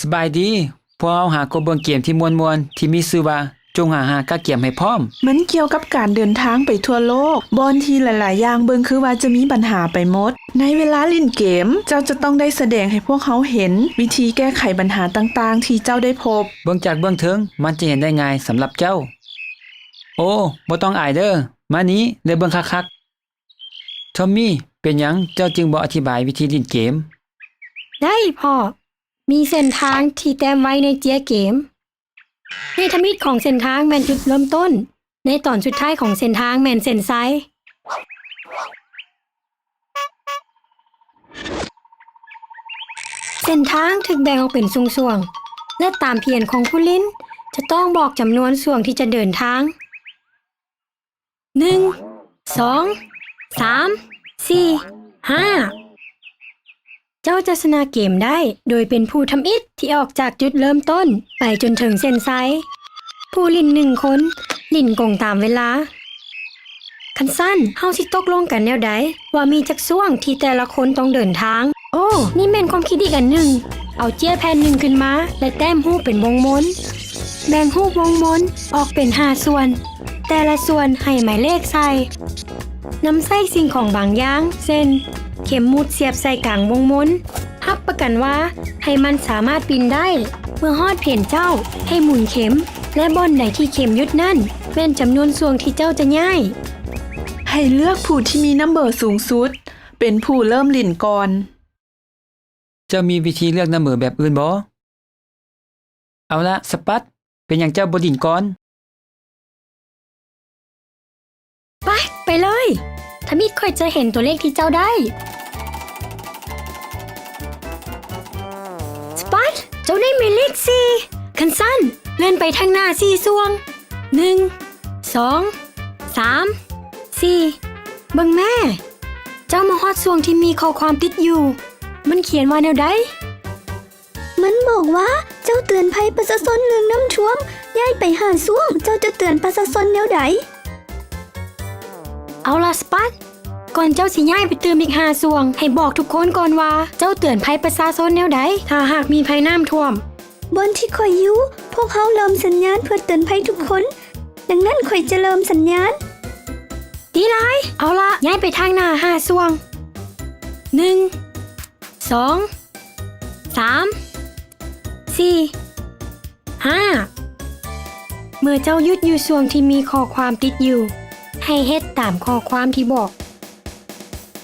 สบายดีพวกเราหาก็เบิ่งเกมที่ม่วนๆที่มีชื่อว่าจงหากะเกียมให้พร้อมมันเกี่ยวกับการเดินทางไปทั่วโลกบอนที่หลายๆอย่างเบิ่งคือว่าจะมีปัญหาไปหมดในเวลาเล่นเกมเจ้าจะต้องได้แสดงให้พวกเขาเห็นวิธีแก้ไขปัญหาต่างๆที่เจ้าได้พบเบิ่งจากเบื้องเทิงมันจะเห็นได้ง่ายสำหรับเจ้าโอ้บ่ต้องอายเด้อมานี้ได้เบิ่งคักๆทอมมี่เป็นหยังเจ้าจึงบ่อธิบายวิธีเล่นเกมได้พ่อมีเส้นทางที่แต้มไว้ในเจียเกมในทมิตของเส้นทางแม่นจุดเริ่มต้นในตอนสุดท้ายของเส้นทางแม่นเส้นไซเส้นทางถูกแบ่งออกเป็นส่วงๆและตามเพียรของผู้เล่นจะต้องบอกจำนวนส่วงที่จะเดินทาง1 2 3 4 5เจ้าจะชนะเกมได้โดยเป็นผู้ทำอิฐที่ออกจากจุดเริ่มต้นไปจนถึงเส้นไซผู้ลิ่น1 คนลิ่นกงตามเวลาคันสั้นเฮาสิตกลงกันแนวใดว่ามีจักช่วงที่แต่ละคนต้องเดินทางโอ้นี่แม่นความคิดอีกอันหนึ่งเอาเจี้ยแผ่นหนึ่งขึ้นมาและแต้มรูปเป็นวงมนแบ่งรูปวงมนออกเป็น5ส่วนแต่ละส่วนให้หมายเลขใส่นำใส่สิ่งของบางอย่างเช่นเข็มมุดเสียบใส่กลางวงมนรับประกันว่าให้มันสามารถปีนได้เมื่อฮอดเพียนเจ้าให้หมุนเข็มและบ่อนใดที่เข็มยุดนั่นแม่นจำนวนส่วงที่เจ้าจะย้ายให้เลือกผู้ที่มีนัมเบอร์สูงสุดเป็นผู้เริ่มลิ่นก่อนเจ้ามีวิธีเลือกนัมเบอร์แบบอื่นบ่เอาละสปัดเป็นหยังเจ้าบ่ดิ่นก่อนไปเลยถ้ามิดค่อยจะเห็นตัวเลขที่เจ้าได้สปัดเจ้าได้หมายเลข4คันสั้นเลื่อนไปทางหน้า4ส่วง1 2 3 4เบิ่งแม่เจ้ามาฮอดส่วงที่มีข้อความติดอยู่มันเขียนว่าแนวใดมันบอกว่าเจ้าเตือนภัยประชาชนเรื่องน้ำท่วมย้ายไปหาส่วงเจ้าจะเตือนประชาชนแนวใดเอาล่ะสปัดก่อนเจ้าสิย้ายไปเติมอีก5ส่วงให้บอกทุกคนก่อนว่าเจ้าเตือนภัยประชาชนแนวใดถ้าหากมีภัยน้ำท่วมบนที่ข่อยอยู่พวกเขาเริ่มสัญญาณเพื่อเตือนภัยทุกคนดังนั้นข่อยจะเริ่มสัญญาณดีหลายเอาล่ะย้ายไปทางหน้า5ส่วง1 2 3 4 5เมื่อเจ้าหยุดอยู่ส่วงที่มีข้อความติดอยู่ให้เฮ็ดตามข้อความที่บอก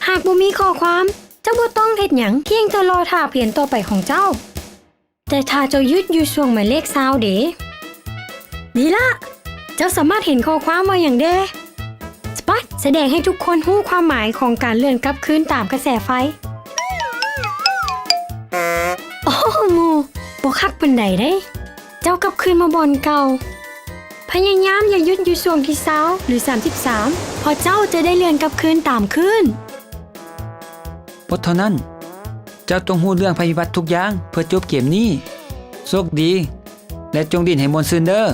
หากบ่มีข้อความเจ้าบ่ต้องเฮ็ดหยังเพียงแต่รอท่าเปลี่ยนต่อไปของเจ้าแต่ถ้าเจ้าหยุดอยู่ช่วงหมายเลข20เด้ดีละเจ้าสามารถเห็นข้อความว่าอย่างเด้สปัดแสดงให้ทุกคนรู้ความหมายของการเลื่อนกลับคืนตามกระแสไฟโอ้หมู่บ่คักปานใดเด้เจ้ากลับคืนมาบ่อนเก่าพยายามอย่าหยุดอยู่ช่วงที่20หรือ33พอเจ้าจะได้เลื่อนกลับคืนตามคืนเพราะเท่านั้นเจ้าต้องรู้เรื่องภัยพิบัติทุกอย่างเพื่อจบเกมนี้โชคดีและจงดิ้นให้มนต์ซื่นเด้อ